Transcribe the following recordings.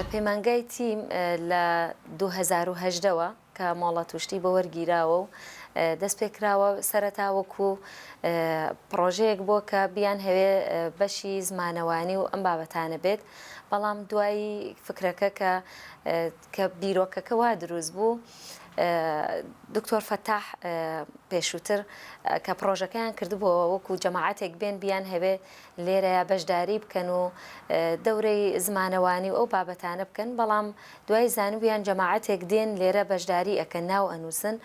پەیمانگای تیم لە 2010ەوە کە مۆڵە توشتی بە وەرگیراوە و دەست پێکراوە سەرەتا وەکو پرۆژەیەک بۆ کە بیان هەوێ بەشی زمانەوانی و ئەم بابەتانە بێت، بەڵام دوایی فکرەکە کە بیرۆکەکە وا دروست بوو، دکتۆر فەتاح پێشووتر کە پرۆژەکەیان کردبووەوە وەکو جەماعەتێک بێن بیان هەوێ لێرەیە بەشداری بکەن و دەورەی زمانەوانی و ئەو بابەتانە بکەن، بەڵام دوای زانویان جەماعەتێک دێن لێرە بەشداری ئەکەن ناو ئەنووسن.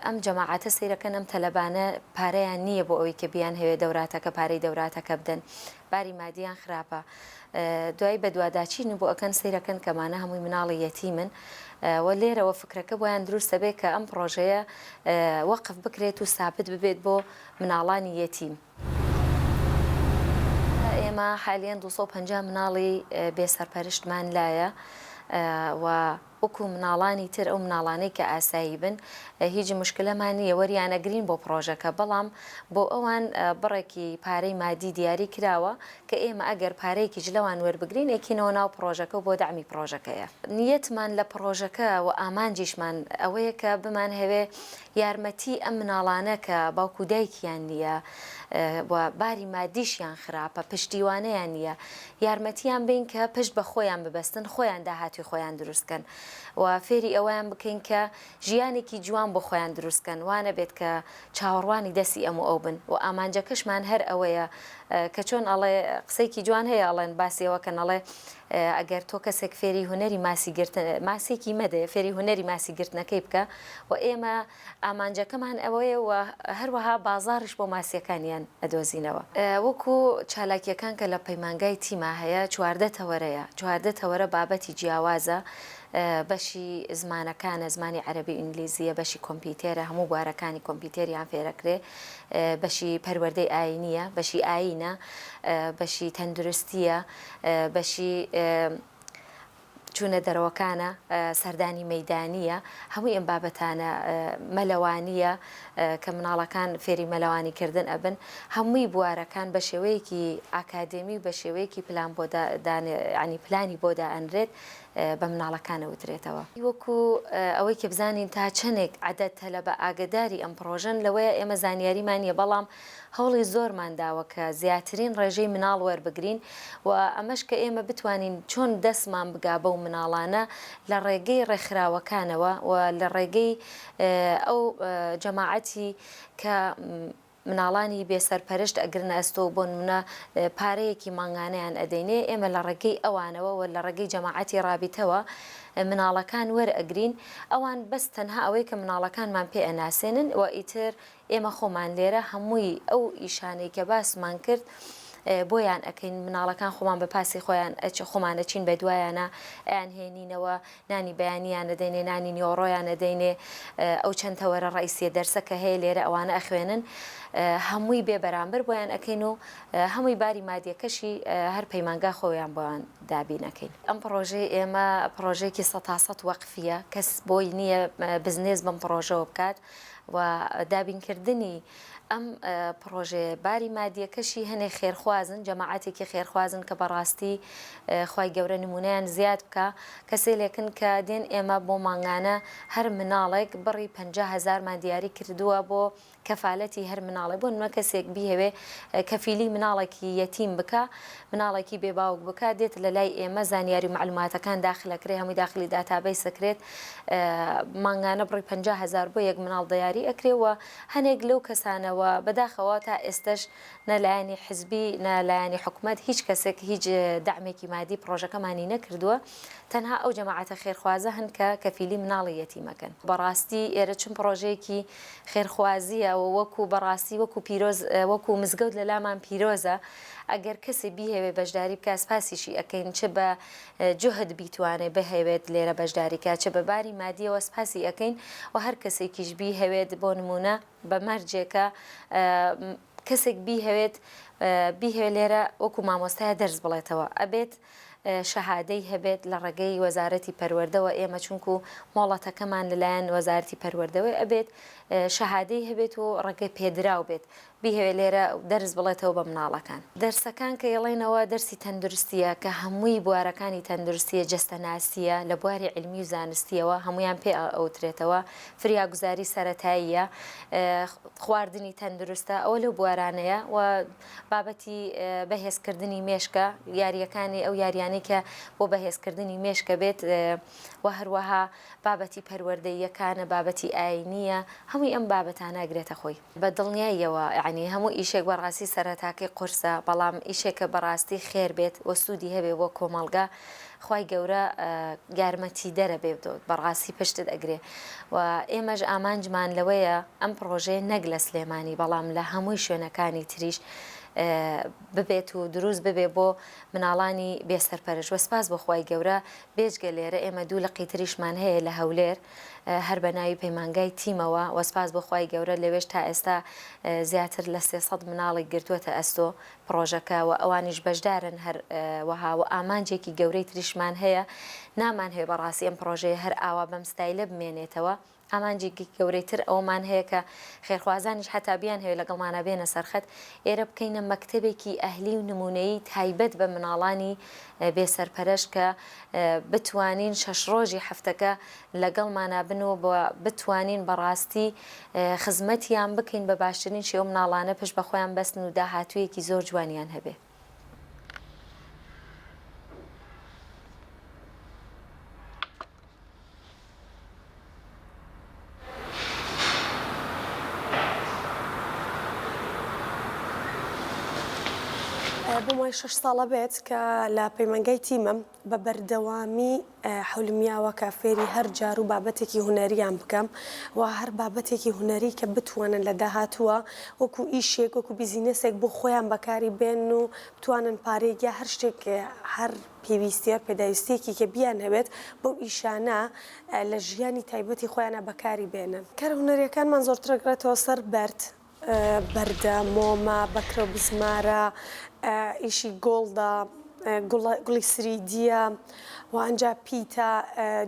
ئەم جەماعەتە سەیرەکەن ئەم تەلەبانە پارەیان نییە بۆ ئەوەی کە بیان هەوێ دەوراتەکە پارەی دەوراتەکە بدەن، باری مادیان خراپە. دوای بە دوواداچین بۆ ئەکەن سەیرەکەن کەمانە هەمووی مناڵی یەتیمن و لێرەوە فکرەکە بۆیان دروستە بێت کە ئەم پرۆژەیە وەقف بکرێت و سابت ببێت بۆ مناڵانی یەتیم. ئێمە حالیان 250 مناڵی بێسەرپەرشتمان لایە و وەکو مناڵانی تر ئەو مناڵانەی کە ئاسایی بن هیچ مشکلەمان نییە وەریانەگرین بۆ پرۆژەکە، بەڵام بۆ ئەوان بڕێکی پارەی مادی دیاری کراوە کە ئێمە ئەگەر پارەیەکی لەوان وەربگرین ئەکینەوە ناو پرۆژەکە و بۆ دامی پرۆژەکەیە. نیەتمان لە پرۆژەکە و ئامانجیشمان ئەوەیە کە بمان هەوێ یارمەتی ئەم مناڵانە کە باوکو دایکیان نییە و باری مادیشیان خراپە، پشتیوانەیان نییە، یارمەتیان بین کە پشت بە خۆیان ببەستن، خۆیان داهاتی خۆیان دروستکەن و فێری ئەویان بکەین کە ژیانێکی جوان بۆ خۆیان دروستکەن، وانە بێت کە چاوەڕوانی دەستی ئەموو ئەو بن و ئامانجەکەشمان هەر ئەوەیە کە چۆن ئەڵێ قسەیەکی جوان هەیە ئەڵێن باسیەوەکەن ئەڵێ ئەگەر تۆ کەسێک فێری هوەری ماسێکی مەدەیە فێری هوەری ماسیگرتنەکەی بکە و ئێمە ئامانجەکەمان ئەوەیە و هەروەها بازاڕش بۆ ماسیەکانیان ئەدۆزینەوە. وەکو چالاکیەکان کە لە پەیمانگای تیما هەیە 14 تەوەرەیە، 14 تەوەرە بابەتی جیاوازە، بەشی زمانەکانە، زمانی عەرەبی ئینگلیزیە، بەشی کۆمپیوتێرە، هەموو بوارەکانی کۆمپیوتێریان فێرەکرێ، بەشی پەروەردەی ئاینیە، بەشی ئاینە، بەشی تەندروستیە، بەشی چوونە دەرەوەکانە، سەردانی مەیدانیە، هەمووی ئەم بابەتانە مەلەوانیە کە مناڵەکان فێری مەلەوانیکردن ئەبن، هەمووی بوارەکان بە شێوەیەکی ئاکادێمی و بە شێوەیەکی پلانی بۆ دائەنرێت بە مناڵەکانە وترێتەوە. وەکو ئەوەی کە بزانین تا چەندێک عەدەد تەلەبە ئاگداری ئەم پرۆژەن لەوەیە ئێمە زانیاریمانیە، بەڵام هەوڵی زۆرمان داوە کە زیاترین ڕێژەی مناڵ وەربگرین و ئەمەش کە ئێمە بتوانین چۆن دەستمان بگا بەو مناڵانە لە ڕێگەی ڕێکخراوەکانەوە و لە ڕێگەی ئەو جەماعەتی کە مناڵانی بێسەرپەرشت ئەگرنە ئەستۆ بۆ نمونە پارەیەکی ماڭانەیان ئەدەینێ، ئێمە لە ڕێگەی ئەوانەوە و لە ڕێگەی جەماعەتی رابطەوە مناڵەکان وەرئەگرین، ئەوان بەس تەنها ئەوەی کە مناڵەکانمان پێ ئەناسێنن و ئیتر ئێمە خۆمان لێرە هەمووی ئەو ئیشانەی کە باسمان کرد بۆیان ئەەکەین، مناڵەکان خۆمان بە پاسی خۆیان خۆمان دەچین بە دوایانە ئەیان هێنینەوە، نانی بەیانیان دەدەینێ، نانی نیۆڕۆیان دەدەینێ، ئەو چەند تەوەرە ڕئیسیە دەرسەکە هەیە لێرە ئەوانە ئەخوێنن، هەمووی بێ بەرامبەر بۆیان ئەەکەین و هەمووی باری مادیەکەشی هەر پەیمانگا خۆیان بۆیان دابینەکەین. ئەم پرۆژەی ئێمە پرۆژێکی 100% وەقفیە، کەس بۆی نییە بزنس بەم پرۆژەوە بکات و دابینکردنی ئەم پرۆژێ باری مادیەکەشی هەنێک خێرخوازن، جەماعەتێکی خێرخوازن کە بەڕاستی خوای گەورە نمونەیان زیاد بکە، کەسێکن کە دێن ئێمە بۆ ماڭانە هەر مناڵێک بڕی 50,000مان دیاری کردووە بۆ کەفالەتی هەر مناڵێ، بۆ نمە کەسێک بیهەوێ کەفیلی مناڵێکی یەتیم بکە، مناڵێکی بێباوک بکە، دێت لە لای ئێمە زانیاری معلوماتەکان داخلەکرێ، هەمووی داخلی داتابەی سەکرێت، ماڭانە بڕی 50,000 بۆ یەک مناڵ دەیاری ئەکرێەوە. هەنێک لەو کەسانەوە بەداخەوە تا ئێستش نەلایەنی حزبی نەلایەنی حکوومەت هیچ کەسێک هیچ دعمێکی مادی پرۆژەکەمانی نەکردووە، تەنها ئەو جەماعەتە خێرخوازە هەن کە کەفیلی مناڵی یەتیمەکەن. بەڕاستی ئێرە چون پرۆژەیەکی خێرخوازیە و وەکو بەڕاستی وەکو پیرۆز وەکو مزگەوت لە لامان پیرۆزە، ئەگەر کەسێ بیهەوێ بەشداری بکە سپاسیشی ئەەکەین، چ بە جوهد بیتوانێت بهەوێت لێرە بەشداریکە، چ بە باری مادیەوە سپاسی ئەەکەین و هەر کەسێکیش بیهەوێت بۆ نمونە بە مەرجێکە کەسێک بیهەوێت لێرە وەکو مامۆستایە دەرس بڵێتەوە، ئەبێت شەهادەی هەبێت لە ڕێگەی وەزارەتی پەروەردەوە، ئێمە چونکو مۆڵەتەکەمان لەلایەن وەزارەتی پەروەردەوەی ئەبێت شەهادەی هەبێت و ڕێگەی پێدراو بێت بیهێ لێرە دەرس بڵێتەوە بە مناڵەکان. دەرسەکان کە یڵێنەوە دەرسی تەندروستیە کە هەمووی بوارەکانی تەندروستیە جەستەناسیە لە بواری علمی و زانستیەوە هەمویان پێ ئەوترێتەوە، فریاگوزاری سەرەتاییە، خواردنی تەندروستە، ئەوە لەو بوارانەیە و بابەتی بەهێزکردنی مێشکە یاریەکانی ئەو یاریانەی کە بۆ بەهێزکردنی مێشکە بێت و هەروەها بابەتی پەروەردەییەکانە، بابەتی ئاینیە، هەمووی ئەم بابەتانە ئەگرێتە خۆی بە دڵنیاییەوە. یعنی هەموو ئیشێک بەڕاستی سەرەتاکەی قورسە، بەڵام ئیشێکە بەڕاستی خێر بێت و سوودی هەبێ بۆ کۆمەڵگا خوای گەورە یارمەتی دەرە بێت بەڕاستی پشتت ئەگرێ. و ئێمەش ئامانجمان لەوەیە ئەم پرۆژەیە نەک لە سلێمانی بەڵام لە هەمووی شوێنەکانی تریش ببێت و دروست ببێ بۆ مناڵانی بێسەرپەرش. وەسپاس بۆ خوای گەورە بێجگە لێرە ئێمە دوو لە قیتریشمان هەیە لە هەولێر هەر بە ناوی پەیمانگای تیمەوە. وەسپاس بۆ خوای گەورە لەوێش تا ئێستا زیاتر لە 300 مناڵی گرتووەتە ئەستۆ پرۆژەکە و ئەوانیش بەشدارن هەر وەها و ئامانجێکی گەورەی تریشمان هەیە. نامان هەیە بەڕاستی ئەم پرۆژەیە هەر ئاوا بەم ستایلە بمێنێتەوە. ئامانجێکی گەورەیتر ئەومان هەیە کە خێرخوازانیش هەتا بیان هەیە لەگەڵمانە بێنە سەرخەت ئێرە بکەینە مەکتەبێکی ئەهلی و نمونەیی تایبەت بە مناڵانی بێسەرپەرش کە بتوانین 6 ڕۆژی هەفتەکە لەگەڵمانە بنەوە بۆ بتوانین بەڕاستی خزمەتیان بکەین بە باشترین شێوە مناڵانە پشت بە خۆیان بەستن و داهاتوویەکی زۆر جوانیان هەبێ. بۆ مای 6 ساڵە بێت کە لە پەیمانگای تیمم بە بەردەوامی حولمیاوە کە فێری هەر جار و بابەتێکی هوەریان بکەم و هەر بابەتێکی هوەری کە بتوانن لە داهاتووە وەکو ئیشێک وەکو بیزینەسێک بۆ خۆیان بەکاری بێن و بتوانن پارێک یا هەر شتێک هەر پێویستیە پێداویستێکی کە بیان هەبێت بەو ئیشانە لە ژیانی تایبەتی خۆیانە بەکاری بێنن. کار هوەریەکانمان زۆرترەگرێتەوە سەر بەرد، بەردە، مۆمە، بەکرە بزمارە، ئیشی گۆڵدا، گوڵی سریدیە و ئەنجا پیتە،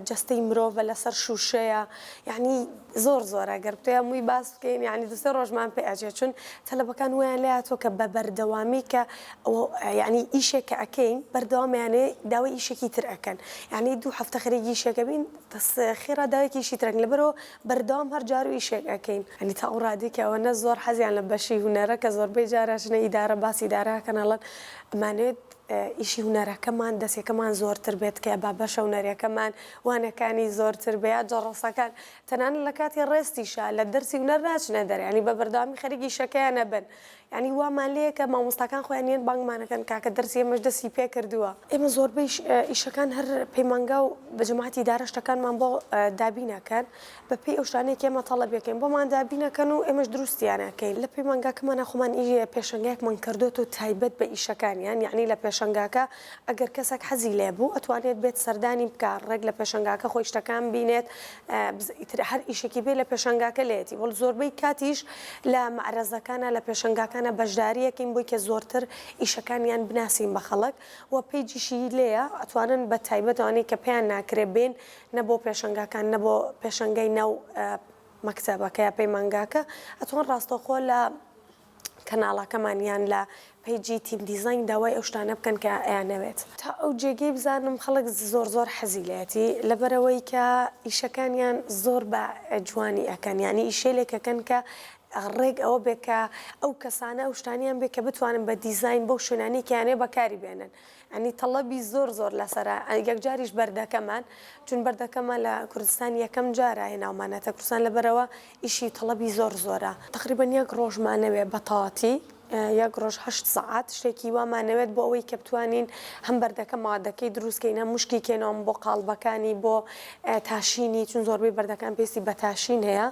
جەستەی مرۆڤە لەسەر شوشەیە، یعنی زۆر زۆرە گەر بتوێ هەمووی باس بکەین یعنی دوسێ ڕۆژمان پێ ئەچێت چون تەلەبەکان ویان لێهاتووە کە بە بەردەوامی کە یعنی ئیشێک کە ئەکەین بەردەوامیانێ داوای ئیشێکی تر ئەکەن، یعنی 2 هەفتە خەرێکی ئیشەکە بین خێرا داوایەکی ئیشی ترەکەن لەبەرەوە بەردەوام هەر جار و ئیشێک ئەکەین. یعنی تا ئەو ڕادێکی ئەوەنە زۆر حەزیان لە بەشی هونەرە کە زۆربەی جاراشنە ئیدارە باسی ئیدارەکەن ئەڵەن ئەمانێت ئیشی هوەرەکەمان دەستێکەکەمان زۆرتر بێت کە با بەشە هوەریەکەمان وانەکانی زۆرتر بێ یا جەڕەسەکان تەنانەت لە کاتی ڕێستیشە لە دەرسی هوەر ناچنە دەرێ، ینی بە بەردەوامی خەریکی شەکەیان نەبن. ینی وامان لەیە کە مامۆستاکان خۆیان نیان بانگمانەکەن کاکە دەرسی ئێمەش دەستی پێ کردووە. ئێمە زۆربەی ئیشەکان هەر پەیمانگا و بە جەماعەتی ئیدارە شتەکانمان بۆ دابینەکەن بە پێی ئەو شتانەیە کە ئێمە تەڵەبێکەین بۆمان دابینەکەن و ئێمەش دروستیانەکەین. لە پەیمانگاکەمانە خۆمان پێشەنگایەکمان کردوێتەوە تایبەت بە ئیشەکانیان، یعنی لە پێشەنگاکە ئەگەر کەسێک حەزی لێبوو ئەتوانێت بێت سەردانی بکات ڕێک لە پێشەنگاکە خۆی شتەکان بینێت هەر ئیشێکی بێ لە پێشەنگاکە لێتی وەڵ زۆربەی کاتیش لە معرەزەکانە لە پێشەنگاکانە بەشداریەکەین بۆی کە زۆرتر ئیشەکانیان بناسین بە خەڵک و پێیجیشی لێیە ئەتوانن بە تایبەتوانەی کە پێیان ناکرێ بێن نەبۆ پێشەنگاکان نەبۆ پێشەنگای ناو مەکتەبەکە یا پەیمانگاکە ئەتوان ڕاستەخۆ لە کەناڵەکەمانیان لە پیجی تیم دیزاین داوای ئەو شتانە بکەن کە ئەیانەوێت تا ئەو جێگەی بزانم خەڵک زۆر حەزیلەتی لەبەرەوەی کە ئیشەکانیان زۆر بە جوانی ئەکەن، یعنی ئیشێلێکەکەن کە ڕێک ئەوە بێ کە ئەو کەسانە ئەو شتانیان بێ کە بتوانن بە دیزاین بەو شوێنانی کیانێ بەکاری بێنن. ئەنی تەڵەبی زۆر لەسەرە یەکجاریش بەردەکەمان چون بەردەکەمە لە کوردستان یەکەم جارە هێناومانەتە کوردستان لەبەرەوە ئیشی تەڵەبی زۆرە تقریبا 1 ڕۆژمانەوێ بەتەواتی 1 ڕۆژ 8 سەعات شتێکی وامانەوێت بۆ ئەوەی کە بتوانین هەم بەردەکە مادەکەی دروستکەینە مشکی کێنەوەم بۆ قاڵبەکانی بۆ تاشینی چون زۆربەی بەردەکان پێستی بە تاشین هەیە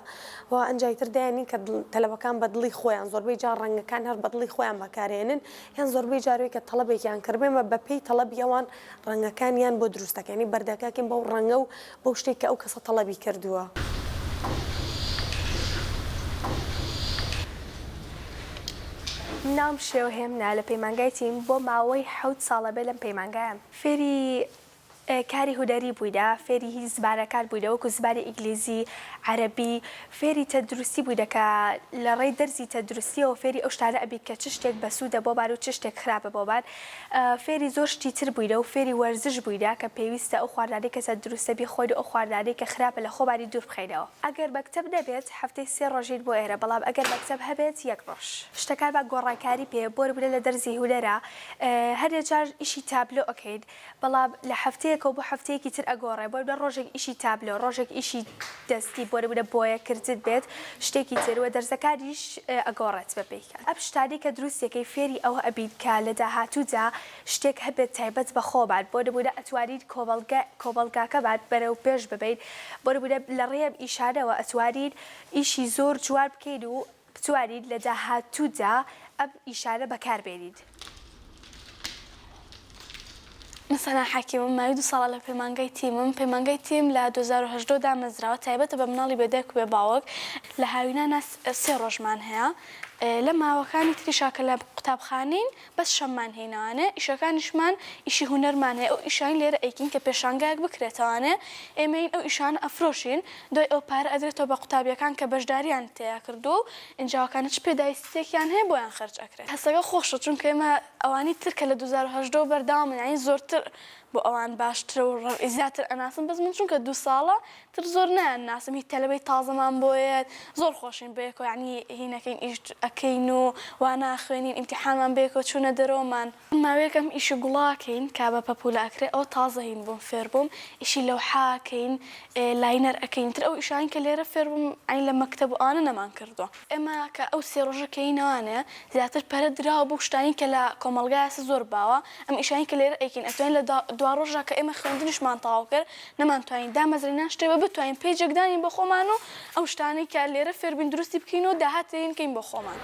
و ئەنجایتر دایانی کە تەلەبەکان بە دڵی خۆیان زۆربەی جار ڕەنگەکان هەر بە دڵی خۆیان بەکارێنن یان زۆربەی جاروی کە تەڵەبێکیان کردبێمە بە پێی تەڵەبی ئەوان ڕەنگەکانیان بۆ دروستەکەنی بەردەکەکەین بەو ڕەنگە و بەو شتێک کە ئەو کەسە تەڵەبی کردووە. نام شێوهێمنا لە پەیمانگای تیم بۆ ماوەی 7 ساڵە بێ لەم پەیمانگایە فێری کاری هوداری بوویدا فێری هیچ زبانەکان بوویدە وەکو زبانی ئینگلیزی عەرەبی فێری تەندروستی بوویدە کە لە ڕێی دەرزی تەندروستیەوە فێری ئەو شتانە ئەبیت کە چ شتێک بەسوودە بۆمان و چ شتێک خراپە بۆمان فێری زۆر شتی تر بوویدە و فێری وەرزش بوویدا کە پێویستە ئەو خواردانەی کە تەندروستە بیخۆین و ئەو خواردانەی کە خراپە لە خۆمانی دوور بخەینەوە ئەگەر مەکتەب نەبێت هەفتەی 3 ڕۆژین بۆ ئێرە بەڵام ئەگەر مەکتەب هەبێت 1 ڕۆژ شتەکانمان گۆڕانکاری پێ بۆ بوونە لە دەرزی هونەرە هەرێک جار ئیشی تابلۆ ئەەکەین بەڵام لە هەفتەیەکە بۆ هەفتەیەکی تر ئەگۆڕێ بۆ لە ڕۆژێک ئیشی تابلۆ ڕۆژێک ئیشی دەستی بۆ بوونە بۆیەکردت بێت شتێکی تروە دەرزەکانیش ئەگۆڕێت بەپێکە ئەم شتانی کە دروستێکەکەی فێری ئەوە ئەبین کە لە داهاتوودا شتێک هەبێت تایبەت بە خۆمان بۆ نمونە ئەتوانین کۆمەڵگاکەمان بەرەو پێش ببین بۆ نمونە لە ڕێم ئیشانەوە ئەتوانین ئیشی زۆر جوان بکەین و بتوانین لە داهاتوودا ئەم ئیشانە بەکاربێنین. مثلا حەکیمم ماوەی 2 ساڵە لە پەیمانگای تیمم پەیمانگای تیم لە 2010 دامەزراوە تایبەتە بە مناڵی بێدایک و بێ باوەک لە هاوینانە 3 ڕۆژمان هەیە لە ماوەکانی تریشاکە لە قوتابخانین بەس شەممان هێناوانێ ئیشەکانیشمان ئیشی هونەرمان هەیە ئەو ئیشانی لێرە ئەیکین کە پێشانگایەک بکرێتەوانێ ئێمەین ئەو ئیشانە ئەفرۆشین دوای ئەو پارە ئەدرێتەوە بە قوتابیەکان کە بەشداریان تێیا کردو و ئینجاوەکانە چ پێداویستێکیان هەیە بۆیان خەرج ئەکرێت هەستەکە خۆشە چونکە ئێمە ئەوانی ترکە لە 2010 بەرداوامن یانی زۆرتر بۆ ئەوان باشترە و ڕەوی زیاتر ئەناسم بەس من چونکە 2 ساڵە تر زۆر نایەناسم هیچ تەلەبەی تازەمان بۆیەت زۆر خۆشین بەیەکەوە یعنی هینەکەین ئیش ئەکەین و وا ناخوێنین ئیمتیحانمان بەیەکەوە چوونە دەرەوەمان ماوەیەکەم ئیشی گوڵاکەین کا بە پەپولە ئەکرێ ئەو تازە هین بووم فێر بووم ئیشی لەوحاکەین لاینەر ئەەکەین تر ئەو ئیشانی کە لێرە فێر بووم ئەین لە مەکتەب و ئانە نەمان کردووە ئێمە کە ئەو 3 ڕۆژەکەینەوانێ زیاتر پەرە دراوە بۆ شتانی کە لە کۆمەڵگایە زۆر باوە ئەم ئیشانی کە لێرە ئەیکین ئەتوانین لە 2 ڕۆژە کە ئێمە خوێندنیشمان تەواو کرد نەمانتوانین دامەزرێنان شتێوە بتوانین پێیجێکدانین بە خۆمان و ئەو شتانەی کە لێرە فێربین دروستی بکەین و داهاتێنکەین بۆ خۆمان.